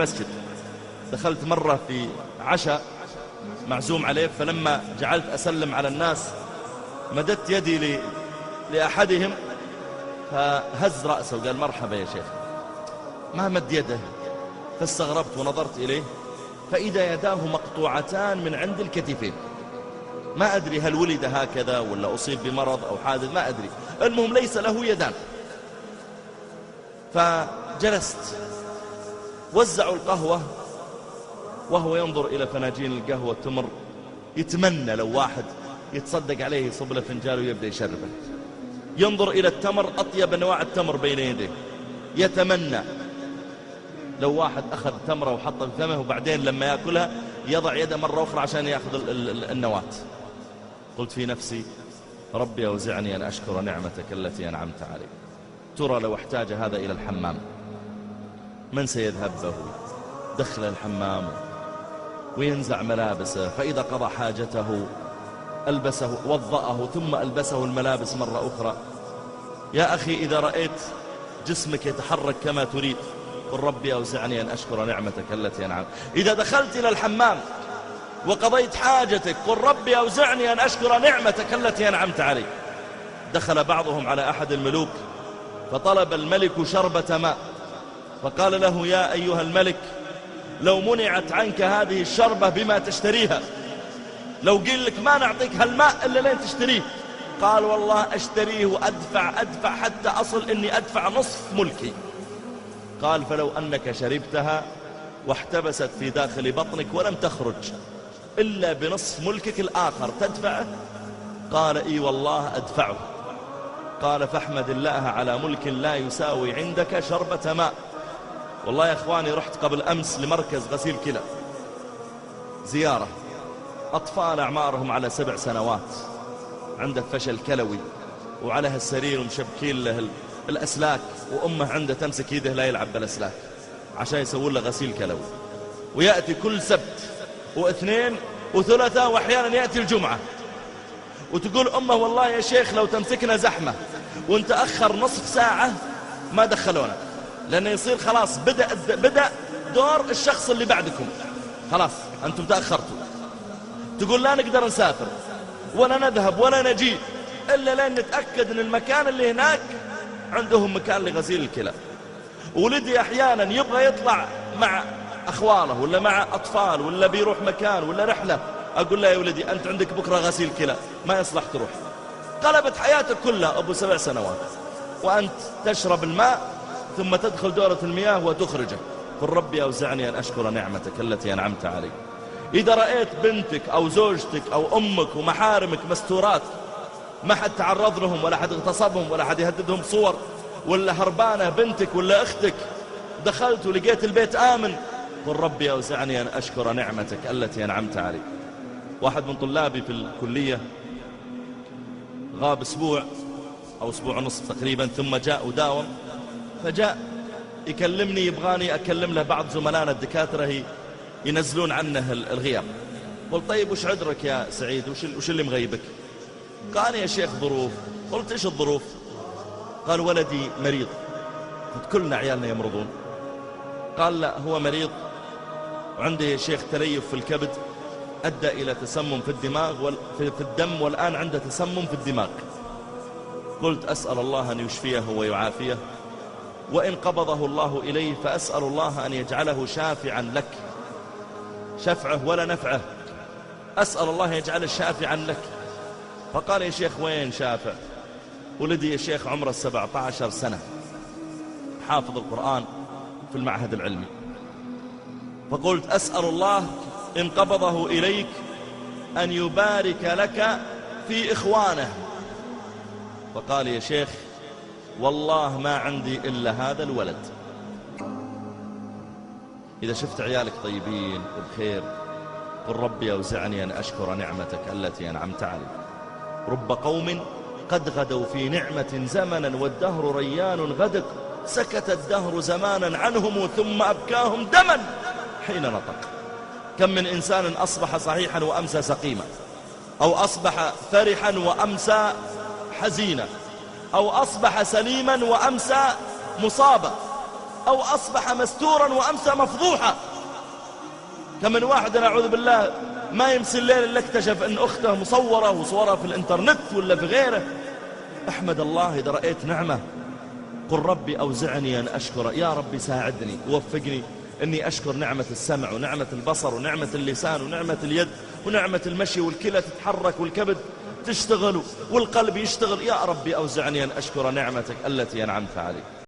المسجد. دخلت مرة في عشاء معزوم عليه، فلما جعلت أسلم على الناس مددت يدي لأحدهم فهز رأسه وقال مرحبا يا شيخ، ما مد يده، فاستغربت ونظرت إليه فإذا يداه مقطوعتان من عند الكتفين. ما أدري هل ولد هكذا ولا أصيب بمرض أو حادث، ما أدري، المهم ليس له يدان. فجلست، وزعوا القهوة وهو ينظر إلى فناجين القهوة تمر، يتمنى لو واحد يتصدق عليه يصب له فنجان ويبدأ يشربه. ينظر إلى التمر، أطيب أنواع التمر بين يديه، يتمنى لو واحد أخذ تمرة وحطها في فمه وبعدين لما يأكلها يضع يده مرة أخرى عشان يأخذ النواة. قلت في نفسي ربي أوزعني أن أشكر نعمتك التي أنعمت علي. ترى لو احتاج هذا إلى الحمام من سيذهب به؟ دخل الحمام وينزع ملابسه، فإذا قضى حاجته ألبسه، وضأه ثم ألبسه الملابس مرة أخرى. يا أخي إذا رأيت جسمك يتحرك كما تريد قل ربي أوزعني أن أشكر نعمتك التي أنعمت. إذا دخلت إلى الحمام وقضيت حاجتك قل ربي أوزعني أن أشكر نعمتك التي أنعمت علي. دخل بعضهم على أحد الملوك فطلب الملك شربة ماء، فقال له يا أيها الملك لو منعت عنك هذه الشربة بما تشتريها، لو قيل لك ما نعطيك هالماء إلا لين تشتريه، قال والله أشتريه وأدفع حتى أصل إني أدفع نصف ملكي. قال فلو أنك شربتها واحتبست في داخل بطنك ولم تخرج إلا بنصف ملكك الآخر تدفعه؟ قال إي والله أدفعه. قال فاحمد الله على ملك لا يساوي عندك شربة ماء. والله يا أخواني رحت قبل أمس لمركز غسيل كلى زيارة، أطفال أعمارهم على 7 سنوات عنده فشل كلوي وعلى هالسرير ومشبكين له الأسلاك، وأمه عنده تمسك يده لا يلعب بالأسلاك عشان يسوون له غسيل كلوي، ويأتي كل سبت واثنين وثلاثة وأحيانا يأتي الجمعة، وتقول أمه والله يا شيخ لو تمسكنا زحمة وانت أخر نصف ساعة ما دخلونا، لأنه يصير خلاص بدأ دور الشخص اللي بعدكم، خلاص أنتم تأخرتوا. تقول لا نقدر نسافر ولا نذهب ولا نجي إلا لأن نتأكد أن المكان اللي هناك عندهم مكان لغسيل الكلى. ولدي أحيانا يبغى يطلع مع أخواله ولا مع أطفال ولا بيروح مكان ولا رحلة، أقول له يا ولدي أنت عندك بكرة غسيل كلى ما يصلح تروح. قلبت حياتك كلها أبو 7 سنوات وأنت تشرب الماء ثم تدخل دورة المياه وتخرجه. قل ربي أوزعني أن أشكر نعمتك التي أنعمت علي. إذا رأيت بنتك أو زوجتك أو أمك ومحارمك مستورات ما حد تعرض لهم ولا حد اغتصبهم ولا حد يهددهم صور، ولا هربانة بنتك ولا أختك، دخلت ولقيت البيت آمن، قل ربي أوزعني أن أشكر نعمتك التي أنعمت علي. واحد من طلابي في الكلية غاب أسبوع أو أسبوع ونصف تقريبا، ثم جاء وداوم، فجاء يكلمني يبغاني أكلم له بعض زملائنا الدكاترة ينزلون عنه الغياب. قلت طيب وش عذرك يا سعيد، وش اللي مغيبك؟ قال يا شيخ ظروف. قلت ايش الظروف؟ قال ولدي مريض. قلت كلنا عيالنا يمرضون. قال لا هو مريض وعنده يا شيخ تليف في الكبد أدى إلى تسمم في الدماغ في الدم، والآن عنده تسمم في الدماغ. قلت أسأل الله أن يشفيه ويعافيه، وإن قبضه الله إليه فأسأل الله أن يجعله شافعا لك، شفعه ولا نفعه، أسأل الله يجعله شافعا لك. فقال يا شيخ وين شافع؟ ولدي يا شيخ عمره 17 سنة حافظ القرآن في المعهد العلمي. فقلت أسأل الله إن قبضه إليك أن يبارك لك في إخوانه. فقال يا شيخ والله ما عندي إلا هذا الولد. إذا شفت عيالك طيبين وبخير قل ربي أوزعني أن أشكر نعمتك التي أنعمت علي. رب قوم قد غدوا في نعمة زمنا والدهر ريان غدق، سكت الدهر زمانا عنهم ثم أبكاهم دما حين نطق. كم من إنسان أصبح صحيحا وأمسى سقيما، أو أصبح فرحا وأمسى حزينا، أو أصبح سليما وأمسى مصابا. أو أصبح مستورا وأمسى مفضوحا. كم من واحد نعوذ بالله ما يمسي الليل إلا اكتشف أن أخته مصورة وصورها في الإنترنت ولا في غيره. أحمد الله إذا رأيت نعمة، قل ربي أوزعني أن أشكر. يا ربي ساعدني ووفقني أني أشكر نعمة السمع ونعمة البصر ونعمة اللسان ونعمة اليد ونعمة المشي، والكلى تتحرك والكبد تشتغل والقلب يشتغل. يا ربي أوزعني أن أشكر نعمتك التي أنعمت علي.